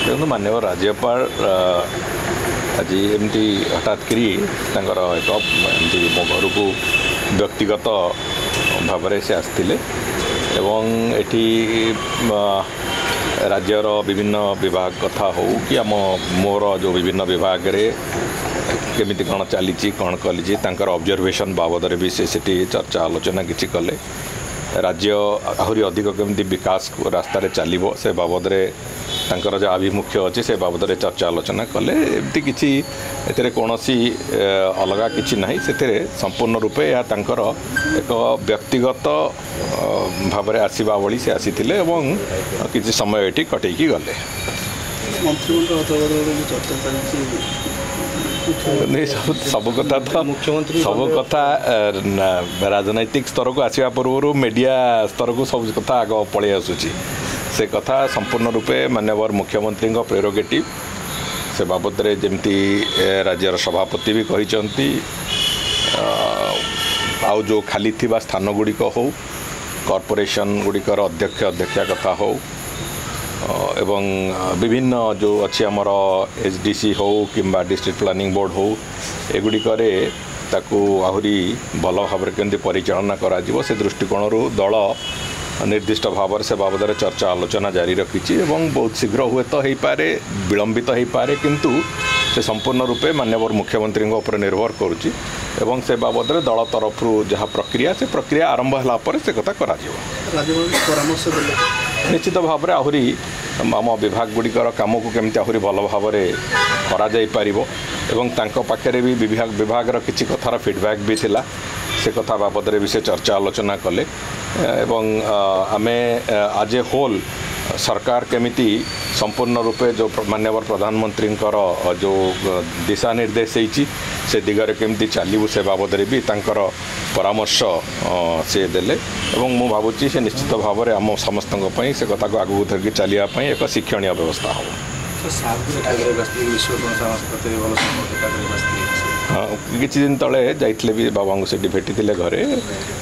देखो माननीय राज्यपाल आज एमती हठात करी एक मो घर को व्यक्तिगत भाव से आसते एवं एटी राज्यर विभिन्न विभाग कथा हो कि आम मोर जो विभिन्न विभाग रे केमिति कौन चली कौन कली ऑब्जर्वेशन बाबद भी से चर्चा आलोचना किसी कले राज्य आहरी अधिक केमिति विकास रास्ता चलो से बाबद तांकर जो आभिमुख्य अच्छे से बाबद चर्चा आलोचना कले एमती किसी कौन सी अलग किसी ना से संपूर्ण रूपे या तांकर एक व्यक्तिगत भाव में आसवा भली से आसी किसी समय ये कटेकी गले सब कथा तो सब कथा राजनैतिक स्तर को आसवा पूर्व मीडिया स्तर को सब कथा आग पलि आसूची से कथा संपूर्ण रूपे माननीय मुख्यमंत्री प्रेरोगेटिव से बाबद जमती राज्यर सभापति भी कहते आउ जो खाली थिबा स्थान गुड़िक हो कॉर्पोरेशन गुड़िकर अध्यक्ष अध्यक्षा कथा हो एवं विभिन्न जो अच्छी आमर एचडीसी हो किंबा डिस्ट्रिक्ट प्लानिंग बोर्ड हो एगुड़िकरे ताकू आहरी भल भाव केमती परिचालना करा से दृष्टिकोण दल निर्दिष्ट भाव से बाबद चर्चा आलोचना जारी रखी बहुत शीघ्र हुए तो हो पारे विलंबित हो पारे किंतु से संपूर्ण रूपे माननीय मुख्यमंत्री उपर निर्भर करुच्ची एवं से बाबद दल तरफ जहाँ प्रक्रिया से प्रक्रिया आरंभ होला पर से कथा करा निश्चित भाव आहरी आम विभाग गुड़िकर काम को केमती आहरी भल भाव करा जाई पारिबो एवं तांको पाखरे भी विभाग किसी कथार फीडबैक भी थिला से कथा बाबद भी से चर्चा आलोचना कले एवं आमे आज ए होल सरकार केमिति संपूर्ण रूपे जो माननीय प्रधानमंत्री जो दिशा निर्देश होती से दिगरे केमिति चलू से बाबद भी तांकर परामर्श से देले एवं मु भावुची से निश्चित भाव में आम समस्त से कथा को आगू धरिकी चलिया एक शिक्षणीय व्यवस्था हो हाँ किसी दिन तले जाइए भी बाबा से भेटी घरे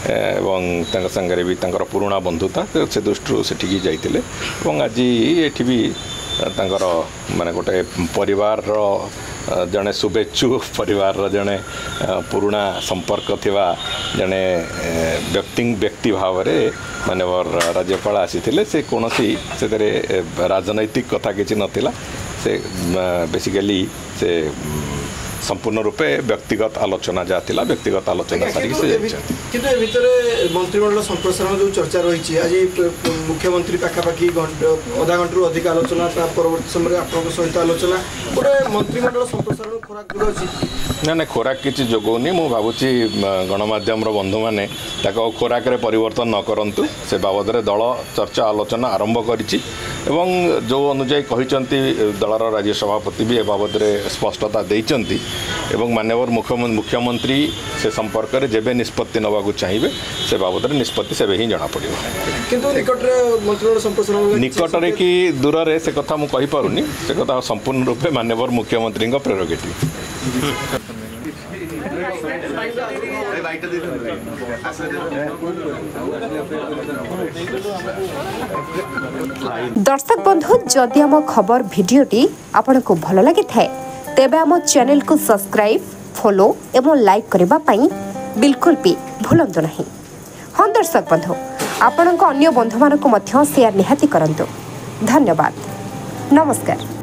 एवं संगे भी पुराणा बंधुता से दृष्टि से जाइए आज ये भी माने गोटे परिवार जड़े शुभेच्छु परिवार जड़े पुराणा संपर्क थिबा जड़े व्यक्ति भाव में माननीय राज्यपाल आसी से कौन से राजनैतिक कथा किसी नथिला से बेसिकली से संपूर्ण रूपे व्यक्तिगत आलोचना जहाँ व्यक्तिगत आलोचना सारी से मंत्रिमंडल संप्रसारण जो चर्चा रही आज मुख्यमंत्री पाखापाखि अधा घंटे अधिक आलोचना परवर्त समय आप सहित आलोचना गोटे मंत्रिमंडल संप्रसारण खोराक अच्छी ना खोराक किसी जोगौनी मु भावुची गणमाध्यम बंधु मैंने खोराक परिवर्तन न करंतु से बाबद दल चर्चा आलोचना आरंभ करिछि एवं जो अनुजाई कहते दलर राज्य सभापति भी ए बाबद स्पष्टता देइचंती एवं माननीय मुख्यमंत्री से संपर्क में जेबे निष्पत्ति नवाक चाहिए से बाबद निष्पत्ति से ही जना पड़ो निकटरे कि दूर से कथा मु कहि पारुनी से कथा संपूर्ण रूपे माननीय मुख्यमंत्री प्रेरोगेटिव दर्शक बंधु जदि आम खबर भिडियोटी आपन को भल लगी थाए तेबे आम चैनल को सब्सक्राइब फॉलो एवं लाइक करबा पई बिल्कुल भी भूलंतु नहीं। हाँ दर्शक बंधु आपण अन्य बंधु मानक मध्य शेयर निहाती करंतु। धन्यवाद। नमस्कार।